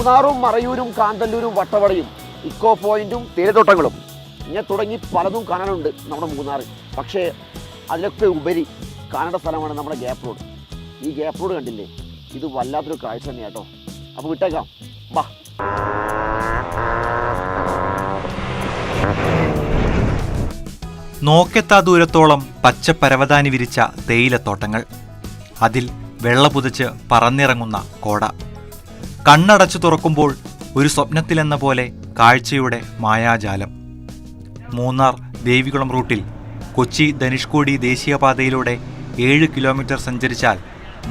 മൂന്നാറും മറയൂരും കാന്തല്ലൂരും വട്ടവടയും eco പോയിന്റും തേയിലത്തോട്ടങ്ങളും ഇങ്ങനെ തുടങ്ങി പലതും കാണാനുണ്ട് നമ്മുടെ മൂന്നാർ. പക്ഷേ അതിലൊക്കെ ഉപരി കാണേണ്ട സ്ഥലമാണ് നമ്മുടെ ഗ്യാപ്പ് റോഡ്. ഈ ഗ്യാപ്പ് റോഡ് കണ്ടില്ലേ, ഇത് വല്ലാത്തൊരു കാഴ്ച തന്നെയാണ് കേട്ടോ. അപ്പോൾ വിട്ടേക്കാം, വാ. നോക്കെത്താ ദൂരത്തോളം പച്ച പരവതാനി വിരിച്ച തേയിലത്തോട്ടങ്ങൾ, അതിൽ വെള്ള പുതച്ച് പറന്നിറങ്ങുന്ന കോട. കണ്ണടച്ചു തുറക്കുമ്പോൾ ഒരു സ്വപ്നത്തിലെന്ന പോലെ കാഴ്ചയുടെ മായാജാലം. മൂന്നാർ ദേവികുളം റൂട്ടിൽ കൊച്ചി ധനുഷ്കോടി ദേശീയപാതയിലൂടെ 7 കിലോമീറ്റർ സഞ്ചരിച്ചാൽ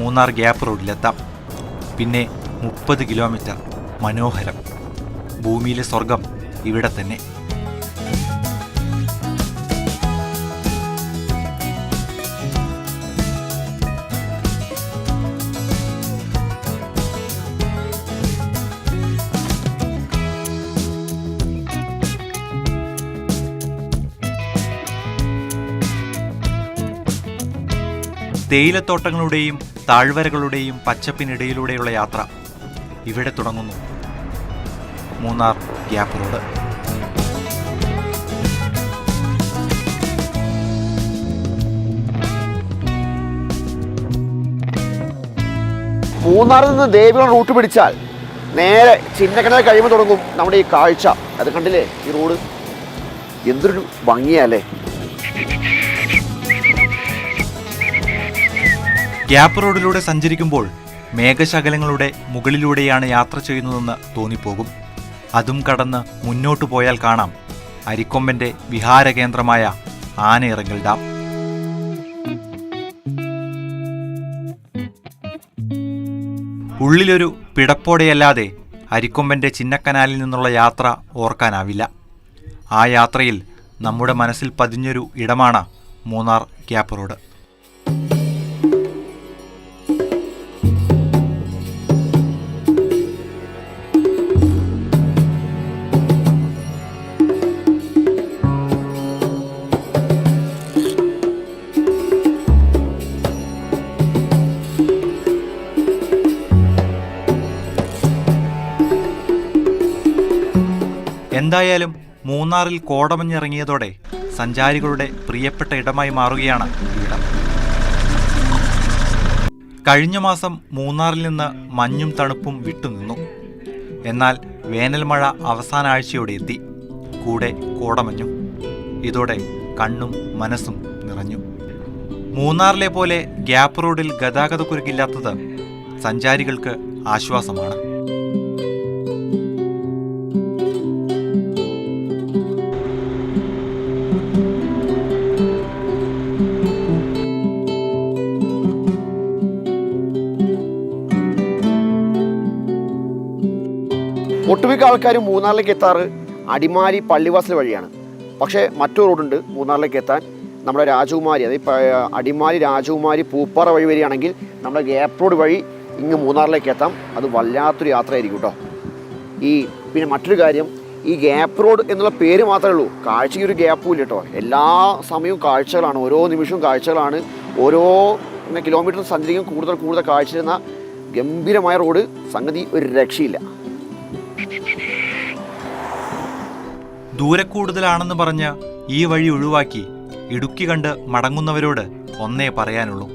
മൂന്നാർ ഗ്യാപ്പ് റോഡിലെത്താം. പിന്നെ 30 കിലോമീറ്റർ മനോഹരം. ഭൂമിയിലെ സ്വർഗം ഇവിടെ തന്നെ. തേയിലത്തോട്ടങ്ങളുടെയും താഴ്വരകളുടെയും പച്ചപ്പിനിടയിലൂടെയുള്ള യാത്ര ഇവിടെ തുടങ്ങുന്നു. Munnar gap road. മൂന്നാറിൽ നിന്ന് ദേവികുളം റൂട്ട് പിടിച്ചാൽ നേരെ ചിന്നക്കടൽ കഴിയുമ്പോൾ തുടങ്ങും നമ്മുടെ ഈ കാഴ്ച. അത് കണ്ടില്ലേ, ഈ റോഡ് എന്തൊരു ഭംഗിയല്ലേ. ഗ്യാപ്പ് റോഡിലൂടെ സഞ്ചരിക്കുമ്പോൾ മേഘശകലങ്ങളുടെ മുകളിലൂടെയാണ് യാത്ര ചെയ്യുന്നതെന്ന് തോന്നിപ്പോകും. അതും കടന്ന് മുന്നോട്ടു പോയാൽ കാണാം അരിക്കൊമ്പന്റെ വിഹാരകേന്ദ്രമായ ആനയിറങ്കൽ ഡാം. ഉള്ളിലൊരു പിടപ്പോടെയല്ലാതെ അരിക്കൊമ്പന്റെ ചിന്നക്കനാലിൽ നിന്നുള്ള യാത്ര ഓർക്കാനാവില്ല. ആ യാത്രയിൽ നമ്മുടെ മനസ്സിൽ പതിഞ്ഞൊരു ഇടമാണ് മൂന്നാർ ഗ്യാപ്പ് റോഡ്. എന്തായാലും മൂന്നാറിൽ കോടമഞ്ഞിറങ്ങിയതോടെ സഞ്ചാരികളുടെ പ്രിയപ്പെട്ട ഇടമായി മാറുകയാണ് ഇവിടം. കഴിഞ്ഞ മാസം മൂന്നാറിൽ നിന്ന് മഞ്ഞും തണുപ്പും വിട്ടുനിന്നു. എന്നാൽ വേനൽ മഴ അവസാന ആഴ്ചയോടെ എത്തി, കൂടെ കോടമഞ്ഞും. ഇതോടെ കണ്ണും മനസ്സും നിറഞ്ഞു. മൂന്നാറിലെ പോലെ ഗ്യാപ്പ് റോഡിൽ ഗതാഗതക്കുരുക്കില്ലാത്തത് സഞ്ചാരികൾക്ക് ആശ്വാസമാണ്. ഒട്ടുമിക്ക ആൾക്കാരും മൂന്നാറിലേക്ക് എത്താറ് അടിമാലി പള്ളിവാസൽ വഴിയാണ്. പക്ഷേ മറ്റൊരു റോഡുണ്ട് മൂന്നാറിലേക്ക് എത്താൻ. നമ്മുടെ രാജകുമാരി, അതായത് അടിമാലി രാജകുമാരി പൂപ്പാറ വഴി വരികയാണെങ്കിൽ നമ്മുടെ ഗ്യാപ്പ് റോഡ് വഴി ഇങ്ങ് മൂന്നാറിലേക്ക് എത്താം. അത് വല്ലാത്തൊരു യാത്രയായിരിക്കും കേട്ടോ. പിന്നെ മറ്റൊരു കാര്യം, ഈ ഗ്യാപ്പ് റോഡ് എന്നുള്ള പേര് മാത്രമേ ഉള്ളൂ, കാഴ്ചയ്ക്ക് ഒരു ഗ്യാപ്പും ഇല്ല കേട്ടോ. എല്ലാ സമയവും കാഴ്ചകളാണ്, ഓരോ നിമിഷവും കാഴ്ചകളാണ്. ഓരോ കിലോമീറ്റർ സഞ്ചരിക്കും കൂടുതൽ കാഴ്ച തരുന്ന ഗംഭീരമായ റോഡ്. സംഗതി ഒരു രക്ഷയില്ല. ദൂരക്കൂടുതലാണെന്ന് പറഞ്ഞ് ഈ വഴി ഒഴിവാക്കി ഇടുക്കി കണ്ട് മടങ്ങുന്നവരോട് ഒന്നേ പറയാനുള്ളൂ: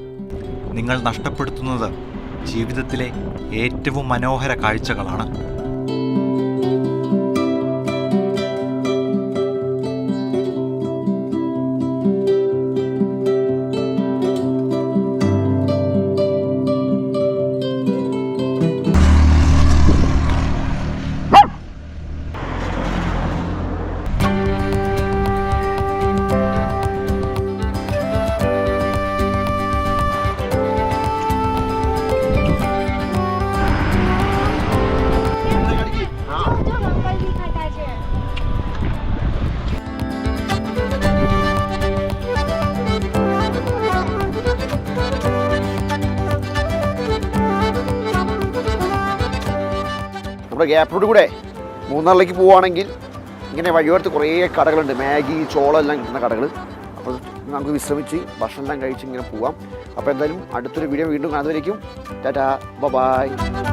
നിങ്ങൾ നഷ്ടപ്പെടുത്തുന്നത് ജീവിതത്തിലെ ഏറ്റവും മനോഹര കാഴ്ചകളാണ്. നമ്മുടെ ഗ്യാപ്പ് റോഡ് കൂടെ മൂന്നാറിലേക്ക് പോവുകയാണെങ്കിൽ ഇങ്ങനെ വഴിയോരത്ത് കുറേ കടകളുണ്ട്, മാഗി ചോളം എല്ലാം കിട്ടുന്ന കടകൾ. അപ്പോൾ നമുക്ക് വിശ്രമിച്ച് ഭക്ഷണം എല്ലാം കഴിച്ച് ഇങ്ങനെ പോവാം. അപ്പോൾ എന്തായാലും അടുത്തൊരു വീഡിയോ വീണ്ടും കാണുന്നതായിരിക്കും. ടാറ്റാ, ബൈ.